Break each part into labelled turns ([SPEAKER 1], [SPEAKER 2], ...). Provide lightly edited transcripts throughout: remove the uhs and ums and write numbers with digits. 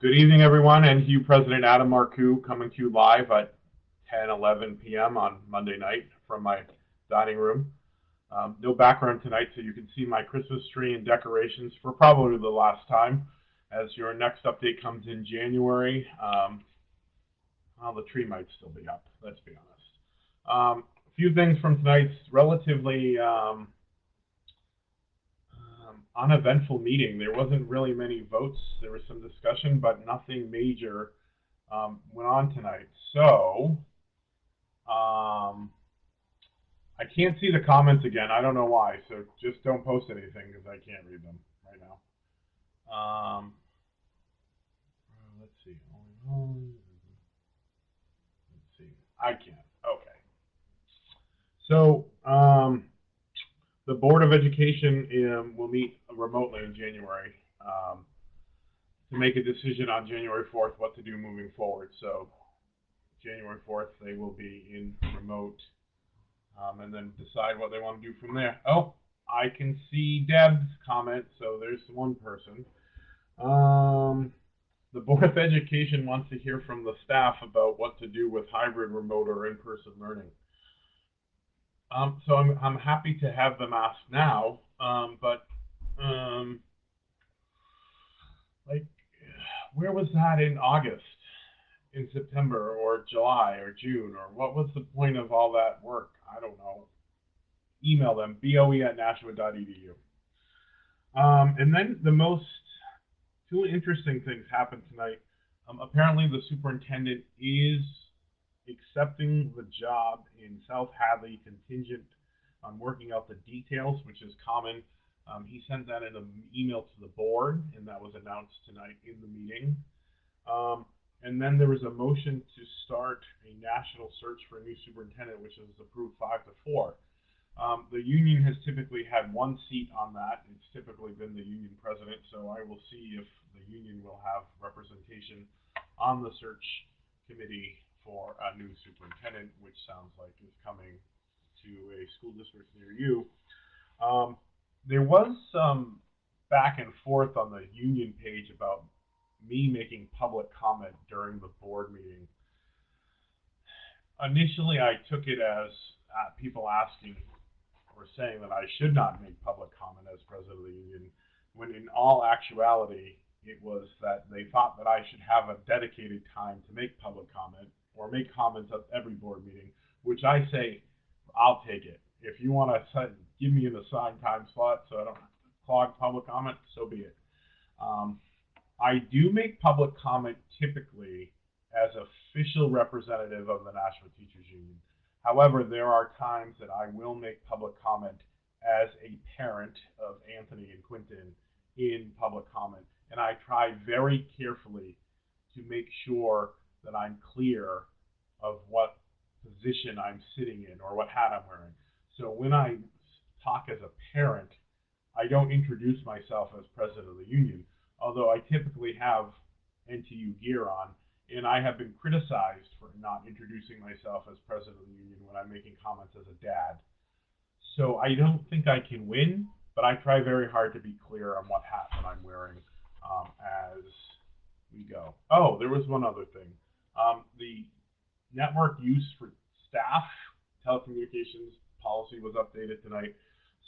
[SPEAKER 1] Good evening, everyone. NTU President Adam Marcoux coming to you live at 10:11 p.m. on Monday night from my dining room. No background tonight, so you can see my Christmas tree and decorations for probably the last time, as your next update comes in January. Well, the tree might still be up, let's be honest. A few things from tonight's relatively uneventful meeting. There wasn't really many votes. There was some discussion, but nothing major went on tonight. So I can't see the comments again. I don't know why. So just don't post anything because I can't read them right now. Let's see. Let's see. I can't. Okay. So the Board of Education will meet remotely in January to make a decision on January 4th what to do moving forward. So January 4th, they will be in remote and then decide what they want to do from there. Oh, I can see Deb's comment, so there's one person. The Board of Education wants to hear from the staff about what to do with hybrid, remote, or in-person learning. So I'm happy to have them ask now, but like, where was that in August, in September, or July, or June, or what was the point of all that work? I don't know. Email them, boe@nashua.edu. And then two interesting things happened tonight. Apparently the superintendent is accepting the job in South Hadley contingent on working out the details, which is common. He sent that in an email to the board, and that was announced tonight in the meeting. And then there was a motion to start a national search for a new superintendent, which is approved 5-4. The union has typically had one seat on that. It's typically been the union president, so I will see if the union will have representation on the search committee for a new superintendent, which sounds like is coming to a school district near you. There was some back and forth on the union page about me making public comment during the board meeting. Initially, I took it as people asking or saying that I should not make public comment as president of the union, when in all actuality, it was that they thought that I should have a dedicated time to make public comment or make comments at every board meeting, which I say, I'll take it. If you want to give me an assigned time slot so I don't clog public comment, so be it. I do make public comment typically as official representative of the National Teachers Union. However, there are times that I will make public comment as a parent of Anthony and Quinton in public comment. And I try very carefully to make sure that I'm clear of what position I'm sitting in or what hat I'm wearing. So when I talk as a parent, I don't introduce myself as president of the union, although I typically have NTU gear on, and I have been criticized for not introducing myself as president of the union when I'm making comments as a dad. So I don't think I can win, but I try very hard to be clear on what hat that I'm wearing as we go. Oh, there was one other thing. The network use for staff telecommunications policy was updated tonight,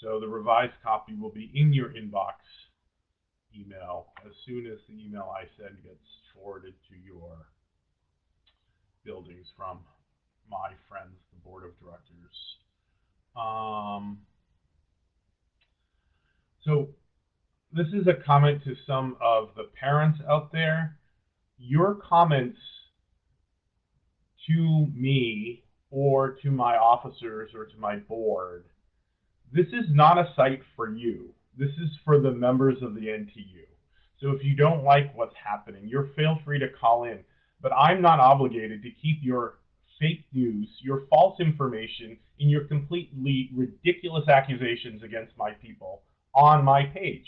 [SPEAKER 1] so the revised copy will be in your inbox email as soon as the email I send gets forwarded to your buildings from my friends, the board of directors. So this is a comment to some of the parents out there. Your comments to me or to my officers or to my board, this is not a site for you. This is for the members of the NTU. So if you don't like what's happening, feel free to call in. But I'm not obligated to keep your fake news, your false information, and your completely ridiculous accusations against my people on my page.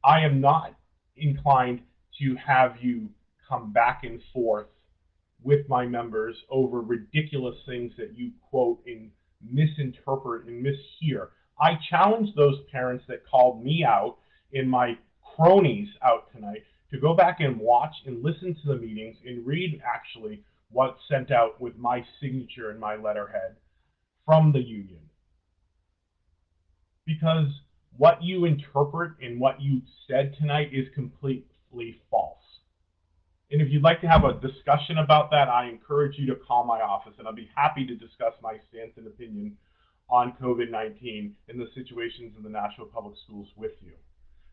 [SPEAKER 1] I am not inclined to have you come back and forth with my members over ridiculous things that you quote and misinterpret and mishear. I challenge those parents that called me out and my cronies out tonight to go back and watch and listen to the meetings and read actually what's sent out with my signature and my letterhead from the union. Because what you interpret and what you said tonight is completely false. And if you'd like to have a discussion about that, I encourage you to call my office, and I'll be happy to discuss my stance and opinion on COVID-19 and the situations in the Nashua Public Schools with you.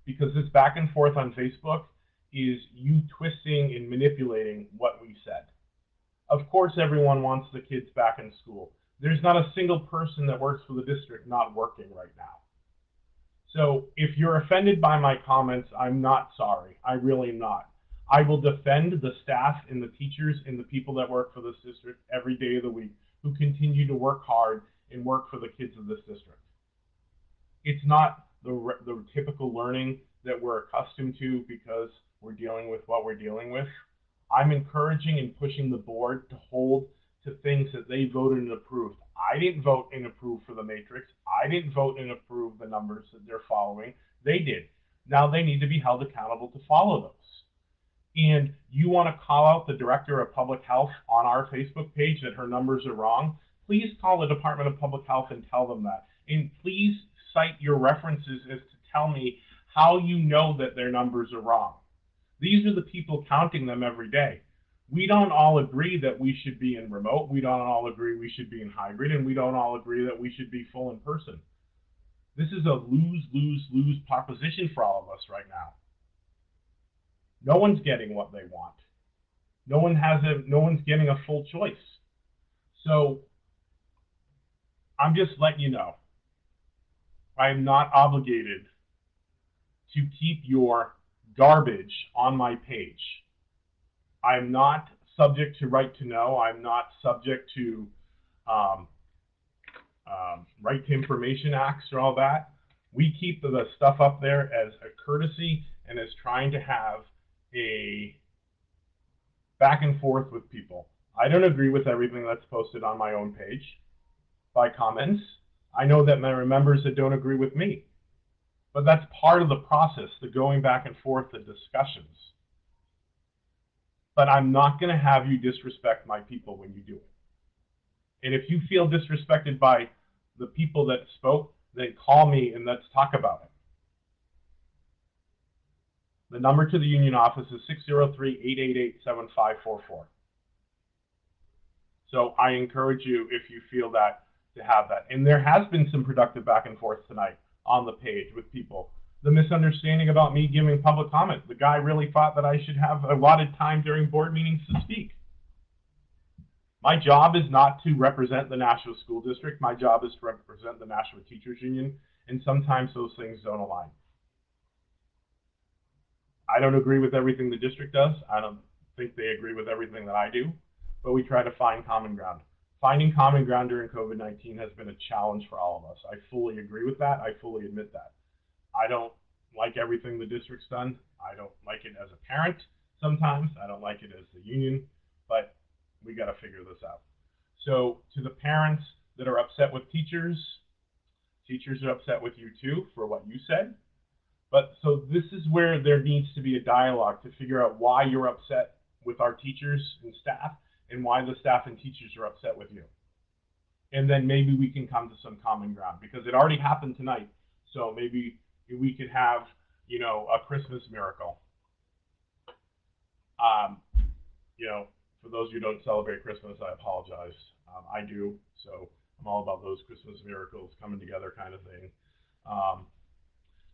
[SPEAKER 1] Because this back and forth on Facebook is you twisting and manipulating what we said. Of course, everyone wants the kids back in school. There's not a single person that works for the district not working right now. So if you're offended by my comments, I'm not sorry. I really am not. I will defend the staff and the teachers and the people that work for this district every day of the week who continue to work hard and work for the kids of this district. It's not the typical learning that we're accustomed to because we're dealing with what we're dealing with. I'm encouraging and pushing the board to hold to things that they voted and approved. I didn't vote and approve for the matrix. I didn't vote and approve the numbers that they're following. They did. Now they need to be held accountable to follow those. And you want to call out the director of public health on our Facebook page that her numbers are wrong, please call the Department of Public Health and tell them that. And please cite your references as to tell me how you know that their numbers are wrong. These are the people counting them every day. We don't all agree that we should be in remote. We don't all agree we should be in hybrid, and we don't all agree that we should be full in person. This is a lose-lose-lose proposition for all of us right now. No one's getting what they want. No one's getting a full choice. So I'm just letting you know, I am not obligated to keep your garbage on my page. I'm not subject to right to know. I'm not subject to right to information acts or all that. We keep the stuff up there as a courtesy and as trying to have a back and forth with people. I don't agree with everything that's posted on my own page by comments. I know that there are members that don't agree with me, but that's part of the process, the going back and forth, the discussions. But I'm not going to have you disrespect my people when you do it. And if you feel disrespected by the people that spoke, then call me and let's talk about it. The number to the union office is 603-888-7544. So I encourage you, if you feel that, to have that. And there has been some productive back and forth tonight on the page with people. The misunderstanding about me giving public comment. The guy really thought that I should have allotted time during board meetings to speak. My job is not to represent the Nashua School District. My job is to represent the Nashua Teachers Union, and sometimes those things don't align. I don't agree with everything the district does. I don't think they agree with everything that I do, but we try to find common ground. Finding common ground during COVID-19 has been a challenge for all of us. I fully agree with that. I fully admit that. I don't like everything the district's done. I don't like it as a parent sometimes. I don't like it as the union, but we got to figure this out. So to the parents that are upset with teachers, teachers are upset with you too for what you said. But so this is where there needs to be a dialogue to figure out why you're upset with our teachers and staff and why the staff and teachers are upset with you. And then maybe we can come to some common ground, because it already happened tonight. So maybe we could have, you know, a Christmas miracle. You know, for those who don't celebrate Christmas, I apologize. I do. So I'm all about those Christmas miracles coming together kind of thing.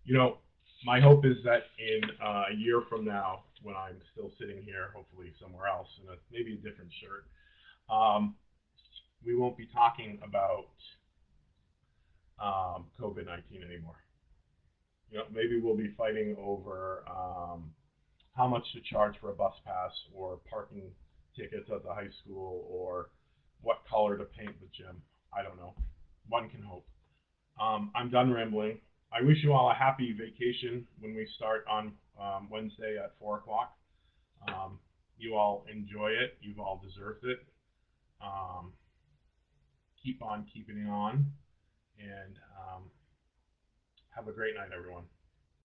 [SPEAKER 1] You know, my hope is that in a year from now, when I'm still sitting here, hopefully somewhere else in maybe a different shirt, we won't be talking about COVID-19 anymore. You know, maybe we'll be fighting over how much to charge for a bus pass or parking tickets at the high school or what color to paint the gym. I don't know. One can hope. I'm done rambling. I wish you all a happy vacation when we start on Wednesday at 4 o'clock. You all enjoy it. You've all deserved it. Keep on keeping it on. And have a great night, everyone.